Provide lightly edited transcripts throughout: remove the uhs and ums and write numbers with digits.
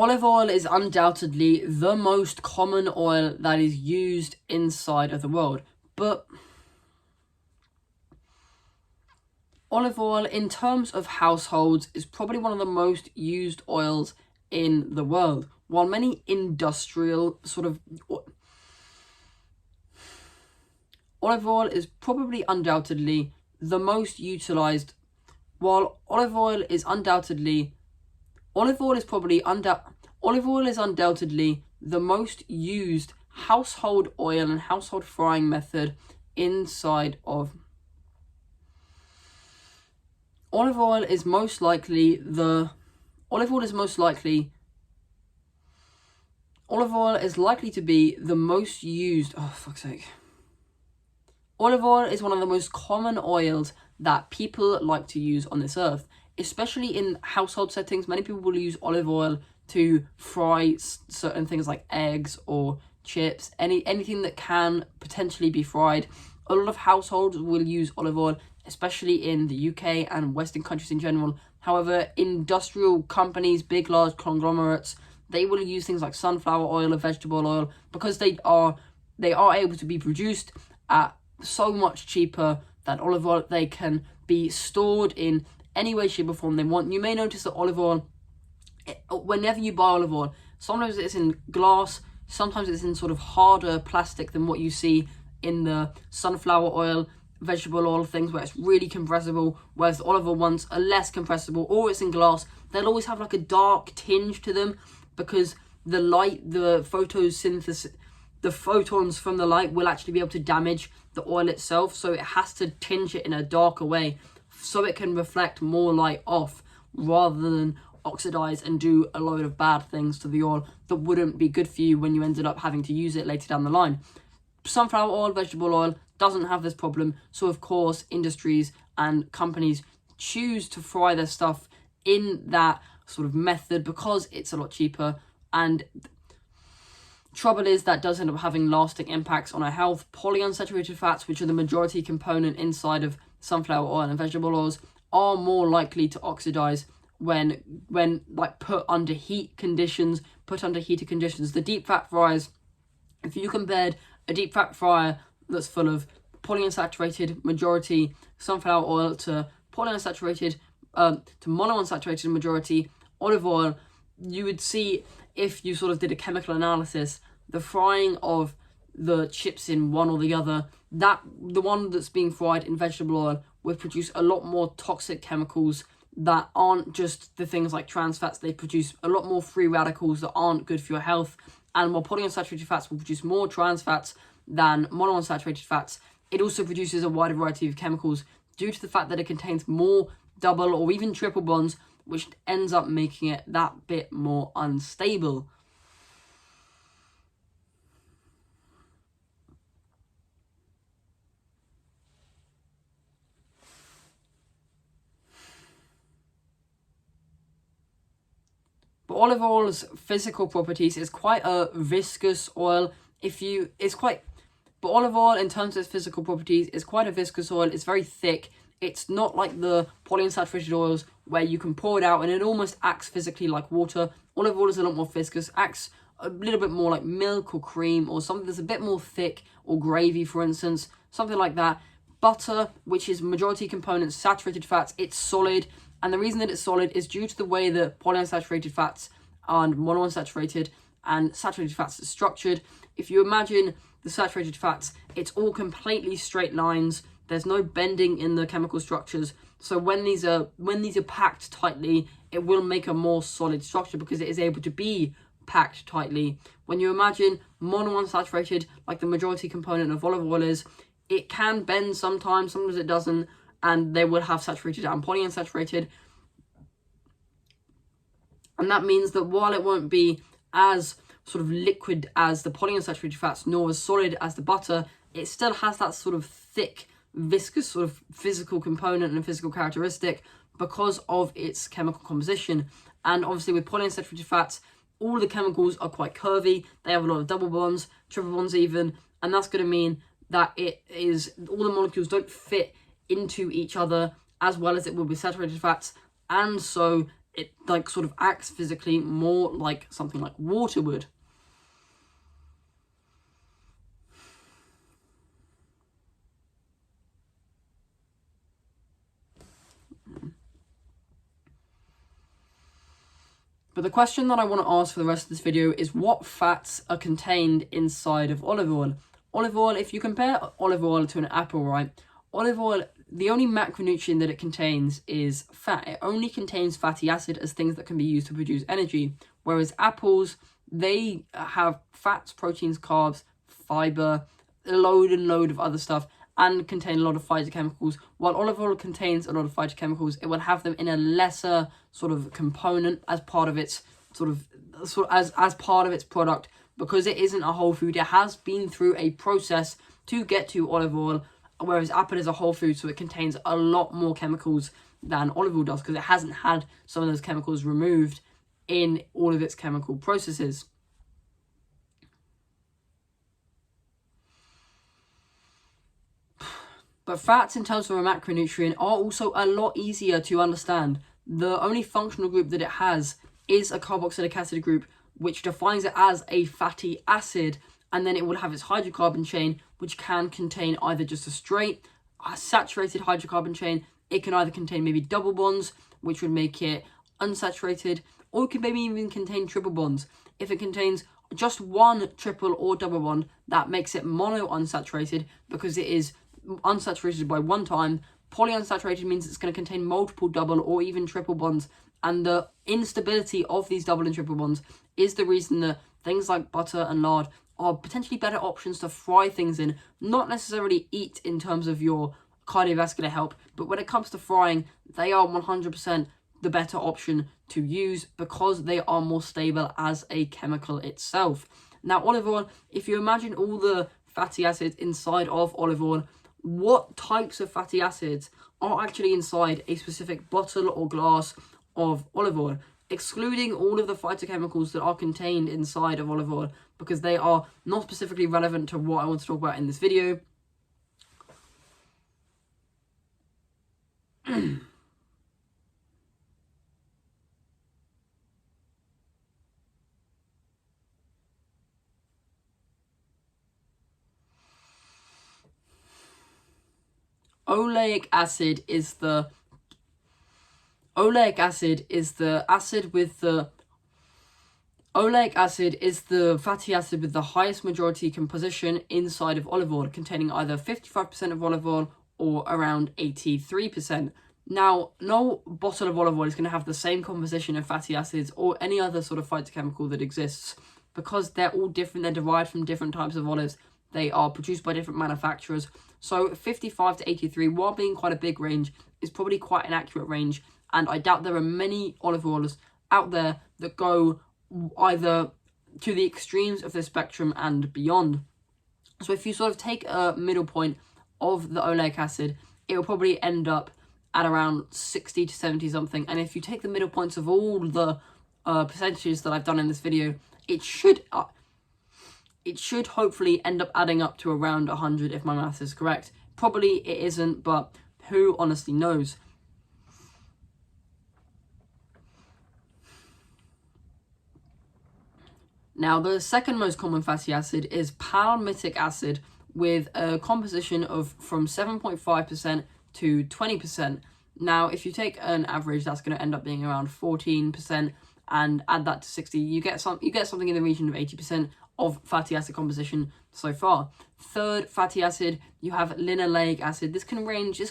Olive oil is undoubtedly the most common oil that is used inside of the world, but olive oil in terms of households is probably one of the most used oils in the world, while many industrial olive oil is probably undoubtedly the most utilized, while olive oil is undoubtedly the most used household oil and household frying method inside of olive oil is likely to be the most used. Oh, fuck's sake. Olive oil is one of the most common oils that people like to use on this earth, especially in household settings. Many people will use olive oil to fry certain things like eggs or chips, anything that can potentially be fried. A lot of households will use olive oil, especially in the UK and Western countries in general. However, industrial companies, big, large conglomerates, they will use things like sunflower oil or vegetable oil because they are able to be produced at so much cheaper than olive oil. They can be stored in any way, shape or form they want. You may notice that olive oil, whenever you buy olive oil, sometimes it's in glass, sometimes it's in sort of harder plastic than what you see in the sunflower oil, vegetable oil things where it's really compressible, whereas the olive oil ones are less compressible, or it's in glass. They'll always have like a dark tinge to them because the light, the photons from the light will actually be able to damage the oil itself, so it has to tinge it in a darker way so it can reflect more light off rather than oxidize and do a load of bad things to the oil that wouldn't be good for you when you ended up having to use it later down the line. Sunflower oil, vegetable oil doesn't have this problem, so of course industries and companies choose to fry their stuff in that sort of method because it's a lot cheaper. And trouble is that does end up having lasting impacts on our health. Polyunsaturated fats, which are the majority component inside of sunflower oil and vegetable oils, are more likely to oxidize when like put under heated conditions. The deep fat fryers, if you compared a deep fat fryer that's full of polyunsaturated majority sunflower oil to monounsaturated majority olive oil, you would see, if you sort of did a chemical analysis, the frying of the chips in one or the other, that the one that's being fried in vegetable oil would produce a lot more toxic chemicals that aren't just the things like trans fats. They produce a lot more free radicals that aren't good for your health. And while polyunsaturated fats will produce more trans fats than monounsaturated fats, it also produces a wider variety of chemicals due to the fact that it contains more double or even triple bonds, which ends up making it that bit more unstable. But olive oil's physical properties is quite a viscous oil. But olive oil, in terms of its physical properties, is quite a viscous oil. It's very thick. It's not like the polyunsaturated oils where you can pour it out and it almost acts physically like water. Olive oil is a lot more viscous, acts a little bit more like milk or cream or something that's a bit more thick, or gravy, for instance, something like that. Butter, which is majority components saturated fats, it's solid. And the reason that it's solid is due to the way that polyunsaturated fats and monounsaturated and saturated fats are structured. If you imagine the saturated fats, it's all completely straight lines. There's no bending in the chemical structures. So when these are packed tightly, it will make a more solid structure because it is able to be packed tightly. When you imagine monounsaturated, like the majority component of olive oil is, it can bend sometimes it doesn't, and they will have saturated and polyunsaturated. And that means that while it won't be as sort of liquid as the polyunsaturated fats, nor as solid as the butter, it still has that sort of thick, viscous sort of physical component and physical characteristic because of its chemical composition. And obviously with polyunsaturated fats, all the chemicals are quite curvy. They have a lot of double bonds, triple bonds even, and that's going to mean that all the molecules don't fit into each other as well as it would with saturated fats, and so it like sort of acts physically more like something like water would. But the question that I want to ask for the rest of this video is, what fats are contained inside of olive oil? Olive oil, if you compare olive oil to an apple, right? Olive oil, the only macronutrient that it contains is fat. It only contains fatty acid as things that can be used to produce energy. Whereas apples, they have fats, proteins, carbs, fiber, a load of other stuff, and contain a lot of phytochemicals. While olive oil contains a lot of phytochemicals, it will have them in a lesser sort of component as part of its as part of its product, because it isn't a whole food. It has been through a process to get to olive oil, whereas apple is a whole food, so it contains a lot more chemicals than olive oil does, because it hasn't had some of those chemicals removed in all of its chemical processes. But fats, in terms of a macronutrient, are also a lot easier to understand. The only functional group that it has is a carboxylic acid group, which defines it as a fatty acid, and then it will have its hydrocarbon chain, which can contain either just a straight saturated hydrocarbon chain. It can either contain maybe double bonds, which would make it unsaturated, or it can maybe even contain triple bonds. If it contains just one triple or double bond, that makes it monounsaturated, because it is unsaturated by one time. Polyunsaturated means it's going to contain multiple double or even triple bonds, and the instability of these double and triple bonds is the reason that things like butter and lard are potentially better options to fry things in, not necessarily eat in terms of your cardiovascular health, but when it comes to frying, they are 100% the better option to use, because they are more stable as a chemical itself. Now, olive oil, if you imagine all the fatty acids inside of olive oil, what types of fatty acids are actually inside a specific bottle or glass of olive oil, excluding all of the phytochemicals that are contained inside of olive oil, because they are not specifically relevant to what I want to talk about in this video. Oleic acid is the fatty acid with the highest majority composition inside of olive oil, containing either 55% of olive oil or around 83%. Now, no bottle of olive oil is going to have the same composition of fatty acids or any other sort of phytochemical that exists, because they're all different. They're derived from different types of olives. They are produced by different manufacturers. So 55 to 83, while being quite a big range, is probably quite an accurate range. And I doubt there are many olive oils out there that go either to the extremes of the spectrum and beyond. So if you sort of take a middle point of the oleic acid, it will probably end up at around 60 to 70 something. And if you take the middle points of all the percentages that I've done in this video, it should hopefully end up adding up to around 100 if my maths is correct. Probably it isn't, but who honestly knows? Now, the second most common fatty acid is palmitic acid, with a composition of from 7.5% to 20%. Now, if you take an average, that's going to end up being around 14%, and add that to 60, you get something in the region of 80% of fatty acid composition so far. Third fatty acid, you have linoleic acid. This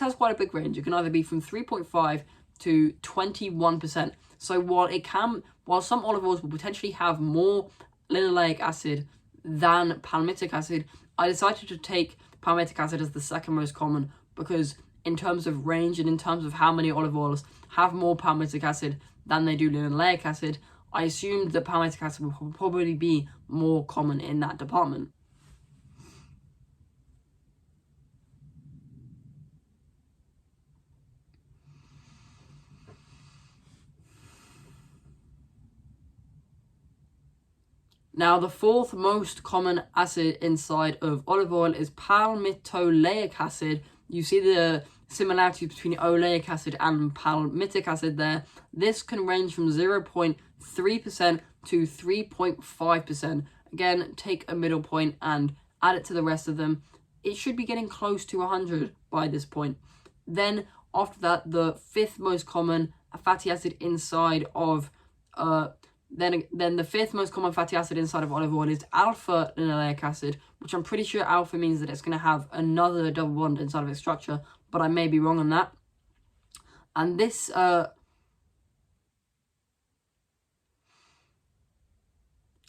has quite a big range. It can either be from 3.5 to 21%. So while some olive oils will potentially have more linoleic acid than palmitic acid, I decided to take palmitic acid as the second most common, because in terms of range and in terms of how many olive oils have more palmitic acid than they do linoleic acid, I assumed that palmitic acid will probably be more common in that department. Now, the fourth most common acid inside of olive oil is palmitoleic acid. You see the similarities between oleic acid and palmitic acid there. This can range from 0.3% to 3.5%. Again, take a middle point and add it to the rest of them. It should be getting close to 100 by this point. Then after that, the fifth most common fatty acid inside of then the fifth most common fatty acid inside of olive oil is alpha linoleic acid, which I'm pretty sure alpha means that it's going to have another double bond inside of its structure, but I may be wrong on that. And this and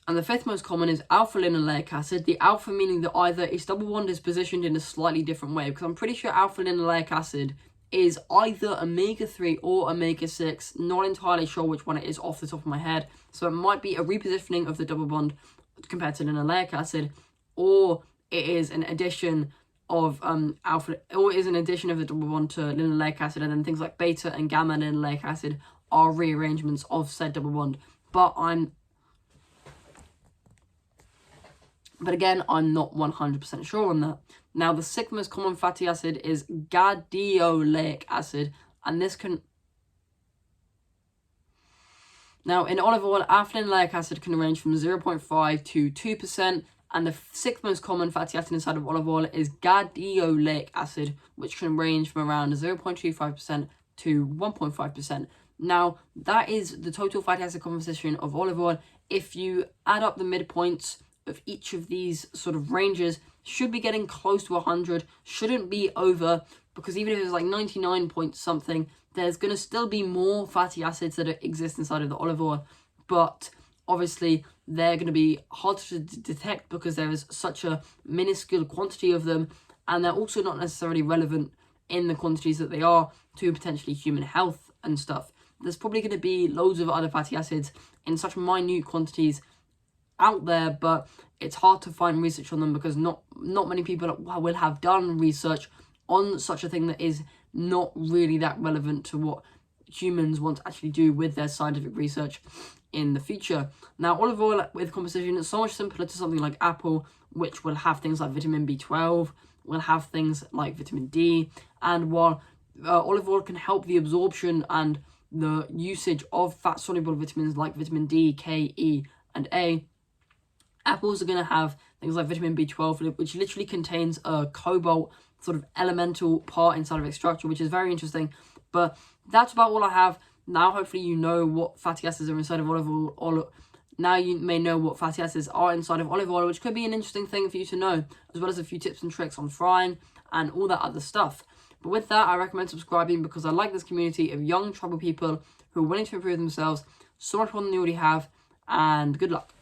the fifth most common is alpha linoleic acid. The alpha meaning that either its double bond is positioned in a slightly different way, because I'm pretty sure alpha linoleic acid is either omega-3 or omega-6. Not entirely sure which one it is off the top of my head. So it might be a repositioning of the double bond compared to linoleic acid, or it is an addition of or it is an addition of the double bond to linoleic acid, and then things like beta and gamma linoleic acid are rearrangements of said double bond. But again, I'm not 100% sure on that. Now, the sixth most common fatty acid is gadolinic acid, and this can... Now, in olive oil, alpha linoleic acid can range from 0.5 to 2%, and the sixth most common fatty acid inside of olive oil is gadolinic acid, which can range from around 0.25% to 1.5%. Now, that is the total fatty acid composition of olive oil. If you add up the midpoints of each of these sort of ranges, should be getting close to 100, shouldn't be over, because even if it's like 99 point something, there's going to still be more fatty acids that exist inside of the olive oil, but obviously they're going to be hard to detect because there is such a minuscule quantity of them, and they're also not necessarily relevant in the quantities that they are to potentially human health and stuff. There's probably going to be loads of other fatty acids in such minute quantities out there, but it's hard to find research on them because not many people will have done research on such a thing that is not really that relevant to what humans want to actually do with their scientific research in the future. Now, olive oil with composition is so much simpler to something like apple, which will have things like vitamin B12, will have things like vitamin D, and while olive oil can help the absorption and the usage of fat-soluble vitamins like vitamin D, K, E, and A, apples are going to have things like vitamin B12, which literally contains a cobalt sort of elemental part inside of its structure, which is very interesting. But that's about all I have. Now, hopefully you know what fatty acids are inside of olive oil. Now you may know what fatty acids are inside of olive oil, which could be an interesting thing for you to know, as well as a few tips and tricks on frying and all that other stuff. But with that, I recommend subscribing because I like this community of young tribal people who are willing to improve themselves so much more than they already have, and good luck.